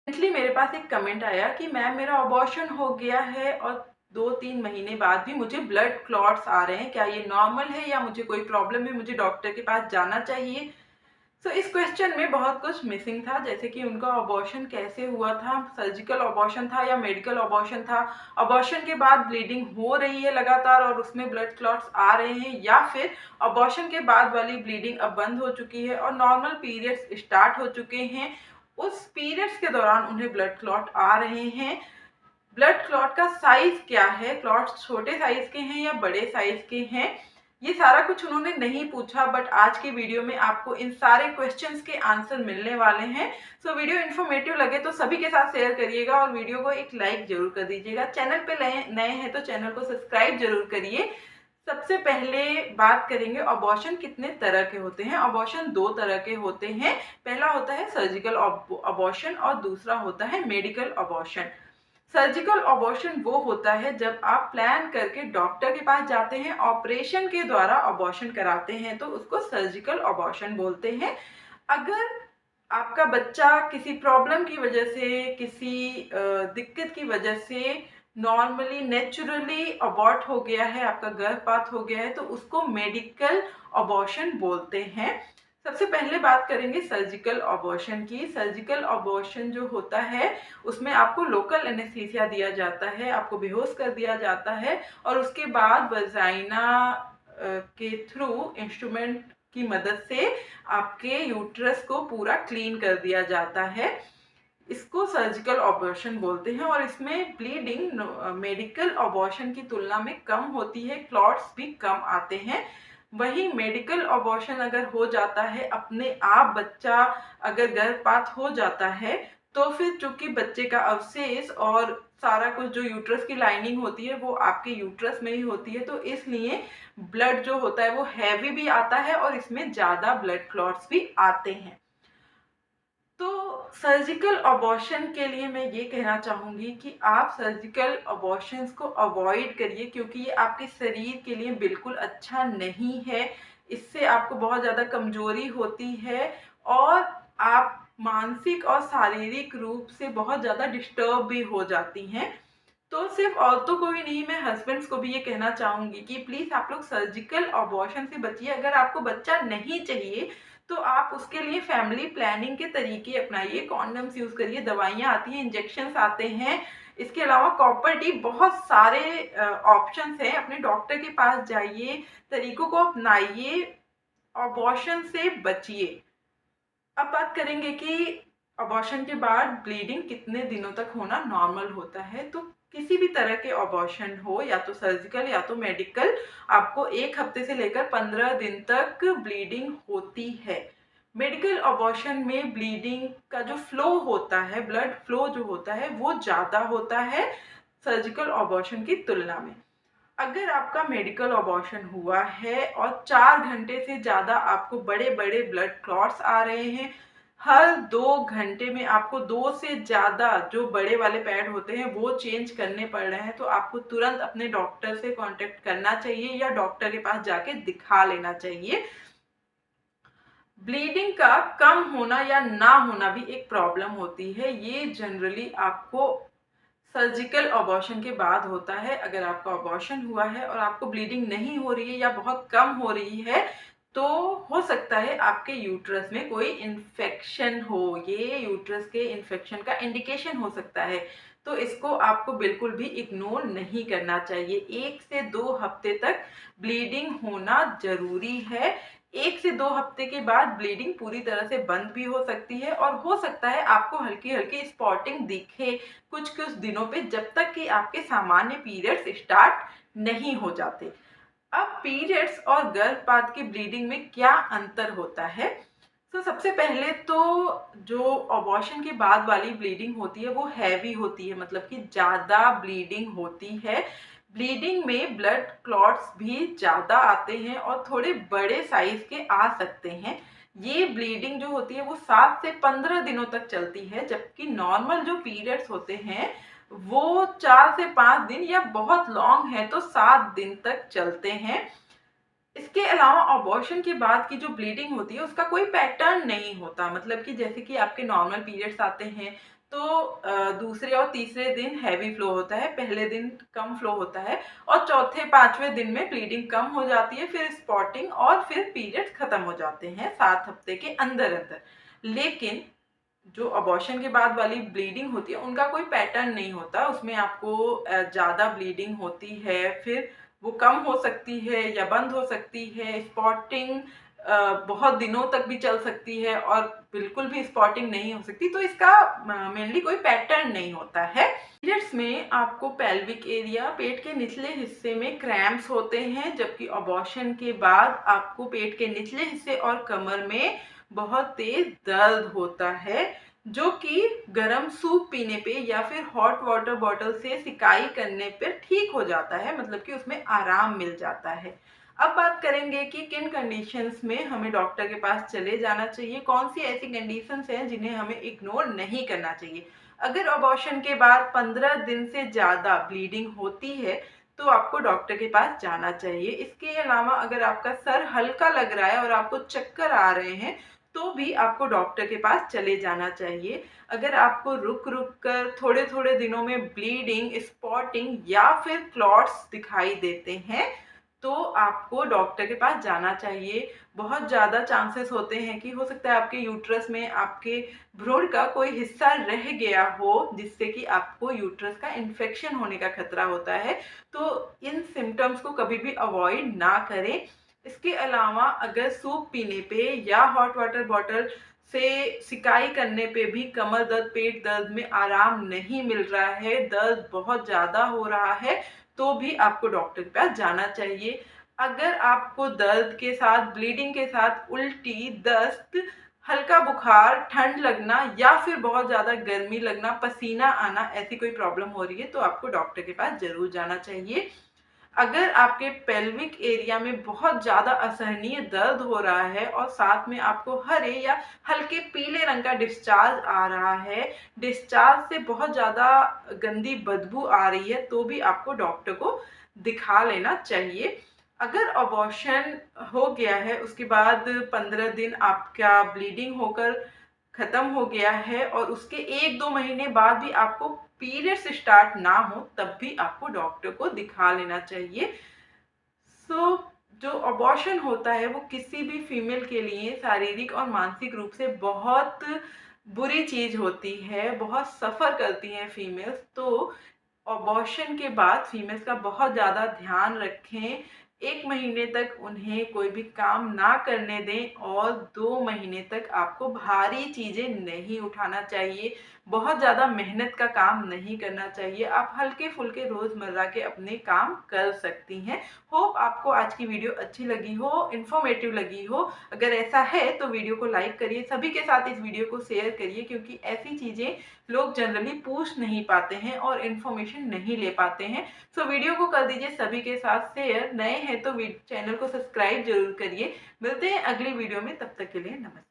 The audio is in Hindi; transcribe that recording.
रिसेंटली मेरे पास एक कमेंट आया कि मैम मेरा अबॉर्शन हो गया है और 2-3 महीने बाद भी मुझे ब्लड क्लॉट्स आ रहे हैं। क्या ये नॉर्मल है या मुझे कोई प्रॉब्लम है, मुझे डॉक्टर के पास जाना चाहिए? सो इस क्वेश्चन में बहुत कुछ मिसिंग था, जैसे कि उनका अबॉर्शन कैसे हुआ था, सर्जिकल अबॉर्शन था या मेडिकल अबॉर्शन था, अबॉर्शन के बाद ब्लीडिंग हो रही है लगातार और उसमें ब्लड क्लॉट्स आ रहे हैं, या फिर अबॉर्शन के बाद वाली ब्लीडिंग अब बंद हो चुकी है और नॉर्मल पीरियड्स स्टार्ट हो चुके हैं। उस पीरियड्स के दौरान उन्हें ब्लड क्लॉट आ रहे हैं। ब्लड क्लॉट का साइज क्या है, क्लॉट्स छोटे साइज के हैं या बड़े साइज के हैं, ये सारा कुछ उन्होंने नहीं पूछा। बट आज की वीडियो में आपको इन सारे क्वेश्चंस के आंसर मिलने वाले हैं। सो वीडियो इन्फॉर्मेटिव लगे तो सभी के साथ शेयर करिएगा और वीडियो को एक लाइक जरूर कर दीजिएगा। चैनल पे नए हैं तो चैनल को सब्सक्राइब जरूर करिए। सबसे पहले बात करेंगे अबॉर्शन कितने तरह के होते हैं। अबॉर्शन 2 तरह के होते हैं। पहला होता है सर्जिकल अबॉर्शन और दूसरा होता है मेडिकल अबॉर्शन। सर्जिकल अबॉर्शन वो होता है जब आप प्लान करके डॉक्टर के पास जाते हैं, ऑपरेशन के द्वारा अबॉर्शन कराते हैं, तो उसको सर्जिकल अबॉर्शन बोलते हैं। अगर आपका बच्चा किसी प्रॉब्लम की वजह से, किसी दिक्कत की वजह से नॉर्मली नेचुरली अबॉर्ट हो गया है, आपका गर्भपात हो गया है, तो उसको मेडिकल अबॉर्शन बोलते हैं। सबसे पहले बात करेंगे सर्जिकल अबॉर्शन की। सर्जिकल अबॉर्शन जो होता है उसमें आपको लोकल एनेस्थीसिया दिया जाता है, आपको बेहोश कर दिया जाता है और उसके बाद वजाइना के थ्रू इंस्ट्रूमेंट की मदद से आपके यूट्रस को पूरा क्लीन कर दिया जाता है। इसको सर्जिकल अबॉर्शन बोलते हैं और इसमें ब्लीडिंग मेडिकल अबॉर्शन की तुलना में कम होती है, क्लॉट्स भी कम आते हैं। वही मेडिकल अबॉर्शन अगर हो जाता है, अपने आप बच्चा अगर गर्भपात हो जाता है, तो फिर चूंकि बच्चे का अवशेष और सारा कुछ जो यूट्रस की लाइनिंग होती है वो आपके यूट्रस में ही होती है, तो इसलिए ब्लड जो होता है वो हैवी भी आता है और इसमें ज्यादा ब्लड क्लॉट्स भी आते हैं। तो सर्जिकल अबॉर्शन के लिए मैं ये कहना चाहूँगी कि आप सर्जिकल अबॉर्शंस को अवॉइड करिए, क्योंकि ये आपके शरीर के लिए बिल्कुल अच्छा नहीं है। इससे आपको बहुत ज़्यादा कमज़ोरी होती है और आप मानसिक और शारीरिक रूप से बहुत ज़्यादा डिस्टर्ब भी हो जाती हैं। तो सिर्फ औरतों को ही नहीं, मैं हस्बैंड्स को भी ये कहना चाहूँगी कि प्लीज़ आप लोग सर्जिकल अबॉर्शन से बचिए। अगर आपको बच्चा नहीं चाहिए तो आप उसके लिए फैमिली प्लानिंग के तरीके अपनाइए, कॉन्डम्स यूज़ करिए, दवाइयाँ आती हैं, इंजेक्शंस आते हैं। इसके अलावा कॉपर टी, बहुत सारे ऑप्शंस हैं। अपने डॉक्टर के पास जाइए, तरीकों को अपनाइए, अबॉर्शन से बचिए। अब बात करेंगे कि अबॉर्शन के बाद ब्लीडिंग कितने दिनों तक होना नॉर्मल होता है। तो किसी भी तरह के अबॉर्शन हो, या तो सर्जिकल या तो मेडिकल, आपको 1 हफ्ते से लेकर 15 दिन तक ब्लीडिंग होती है। मेडिकल अबॉर्शन में ब्लीडिंग का जो फ्लो होता है, ब्लड फ्लो जो होता है वो ज़्यादा होता है सर्जिकल अबॉर्शन की तुलना में। अगर आपका मेडिकल अबॉर्शन हुआ है और 4 घंटे से ज़्यादा आपको बड़े बड़े ब्लड क्लॉट्स आ रहे हैं, हर 2 घंटे में आपको 2 से ज़्यादा जो बड़े वाले पैड होते हैं वो चेंज करने पड़ रहे हैं, तो आपको तुरंत अपने डॉक्टर से कांटेक्ट करना चाहिए या डॉक्टर के पास जाके दिखा लेना चाहिए। ब्लीडिंग का कम होना या ना होना भी एक प्रॉब्लम होती है। ये जनरली आपको सर्जिकल अबॉर्शन के बाद होता है। अगर आपका अबॉर्शन हुआ है और आपको ब्लीडिंग नहीं हो रही है या बहुत कम हो रही है, तो हो सकता है आपके यूट्रस में कोई इन्फेक्शन हो। ये यूट्रस के इन्फेक्शन का इंडिकेशन हो सकता है, तो इसको आपको बिल्कुल भी इग्नोर नहीं करना चाहिए। 1 से 2 हफ्ते तक ब्लीडिंग होना जरूरी है। 1 से 2 हफ्ते के बाद ब्लीडिंग पूरी तरह से बंद भी हो सकती है और हो सकता है आपको हल्की हल्की स्पॉटिंग दिखे कुछ कुछ दिनों पे, जब तक कि आपके सामान्य पीरियड्स स्टार्ट नहीं हो जाते। अब पीरियड्स और गर्भपात की ब्लीडिंग में क्या अंतर होता है? तो सबसे पहले तो जो अबॉर्शन के बाद वाली ब्लीडिंग होती है वो हैवी होती है, मतलब कि ज़्यादा ब्लीडिंग होती है। ब्लीडिंग में ब्लड क्लॉट्स भी ज़्यादा आते हैं और थोड़े बड़े साइज के आ सकते हैं। ये ब्लीडिंग जो होती है वो 7 से 15 दिनों तक चलती है, जबकि नॉर्मल जो पीरियड्स होते हैं वो 4 से 5 दिन या बहुत लॉन्ग है तो 7 दिन तक चलते हैं। इसके अलावा अबॉर्शन के बाद की जो ब्लीडिंग होती है उसका कोई पैटर्न नहीं होता, मतलब कि जैसे कि आपके नॉर्मल पीरियड्स आते हैं तो दूसरे और तीसरे दिन हैवी फ्लो होता है, पहले दिन कम फ्लो होता है और चौथे 5वें दिन में ब्लीडिंग कम हो जाती है, फिर स्पॉटिंग और फिर पीरियड्स खत्म हो जाते हैं 7 हफ्ते के अंदर-अंदर। लेकिन जो अबॉर्शन के बाद वाली ब्लीडिंग होती है उनका कोई पैटर्न नहीं होता, उसमें आपको ज़्यादा ब्लीडिंग होती है, फिर वो कम हो सकती है या बंद हो सकती है, स्पॉटिंग बहुत दिनों तक भी चल सकती है और बिल्कुल भी स्पॉटिंग नहीं हो सकती, तो इसका मेनली कोई पैटर्न नहीं होता है। पीरियड्स में आपको पेल्विक एरिया, पेट के निचले हिस्से में क्रैम्प्स होते हैं, जबकि अबॉर्शन के बाद आपको पेट के निचले हिस्से और कमर में बहुत तेज दर्द होता है, जो कि गर्म सूप पीने पे या फिर हॉट वाटर बॉटल से सिकाई करने पर ठीक हो जाता है, मतलब कि उसमें आराम मिल जाता है। अब बात करेंगे कि किन कंडीशंस में हमें डॉक्टर के पास चले जाना चाहिए, कौन सी ऐसी कंडीशंस हैं जिन्हें हमें इग्नोर नहीं करना चाहिए। अगर अबॉर्शन के बाद 15 दिन से ज़्यादा ब्लीडिंग होती है तो आपको डॉक्टर के पास जाना चाहिए। इसके अलावा अगर आपका सर हल्का लग रहा है और आपको चक्कर आ रहे हैं तो भी आपको डॉक्टर के पास चले जाना चाहिए। अगर आपको रुक-रुक कर थोड़े-थोड़े दिनों में ब्लीडिंग, स्पॉटिंग या फिर क्लॉट्स दिखाई देते हैं, तो आपको डॉक्टर के पास जाना चाहिए। बहुत ज़्यादा चांसेस होते हैं कि हो सकता है आपके यूट्रस में आपके भ्रूण का कोई हिस्सा रह गया हो, जिससे कि आपको यूट्रस का इन्फेक्शन होने का खतरा होता है। तो इन सिम्पटम्स को कभी भी अवॉइड ना करें। इसके अलावा अगर सूप पीने पे या हॉट वाटर बॉटल से सिकाई करने पे भी कमर दर्द, पेट दर्द में आराम नहीं मिल रहा है, दर्द बहुत ज़्यादा हो रहा है, तो भी आपको डॉक्टर के पास जाना चाहिए। अगर आपको दर्द के साथ, ब्लीडिंग के साथ उल्टी, दस्त, हल्का बुखार, ठंड लगना या फिर बहुत ज़्यादा गर्मी लगना, पसीना आना, ऐसी कोई प्रॉब्लम हो रही है तो आपको डॉक्टर के पास ज़रूर जाना चाहिए। अगर आपके पेल्विक एरिया में बहुत ज़्यादा असहनीय दर्द हो रहा है और साथ में आपको हरे या हल्के पीले रंग का डिस्चार्ज आ रहा है, डिस्चार्ज से बहुत ज़्यादा गंदी बदबू आ रही है, तो भी आपको डॉक्टर को दिखा लेना चाहिए। अगर अबॉर्शन हो गया है, उसके बाद 15 दिन आपका ब्लीडिंग होकर खत्म हो गया है और उसके 1-2 महीने बाद भी आपको पीरियड्स स्टार्ट ना हो, तब भी आपको डॉक्टर को दिखा लेना चाहिए। सो जो अबॉर्शन होता है वो किसी भी फीमेल के लिए शारीरिक और मानसिक रूप से बहुत बुरी चीज़ होती है, बहुत सफ़र करती हैं फीमेल्स। तो अबॉर्शन के बाद फीमेल्स का बहुत ज़्यादा ध्यान रखें। 1 महीने तक उन्हें कोई भी काम ना करने दें और 2 महीने तक आपको भारी चीज़ें नहीं उठाना चाहिए, बहुत ज़्यादा मेहनत का काम नहीं करना चाहिए। आप हल्के-फुल्के रोज़मर्रा के अपने काम कर सकती हैं। होप आपको आज की वीडियो अच्छी लगी हो, इन्फॉर्मेटिव लगी हो। अगर ऐसा है तो वीडियो को लाइक करिए, सभी के साथ इस वीडियो को शेयर करिए, क्योंकि ऐसी चीज़ें लोग जनरली पूछ नहीं पाते हैं और इन्फॉर्मेशन नहीं ले पाते हैं। सो वीडियो को कर दीजिए सभी के साथ शेयर। नए हैं तो चैनल को सब्सक्राइब जरूर करिए। मिलते हैं अगली वीडियो में, तब तक के लिए नमस्ते।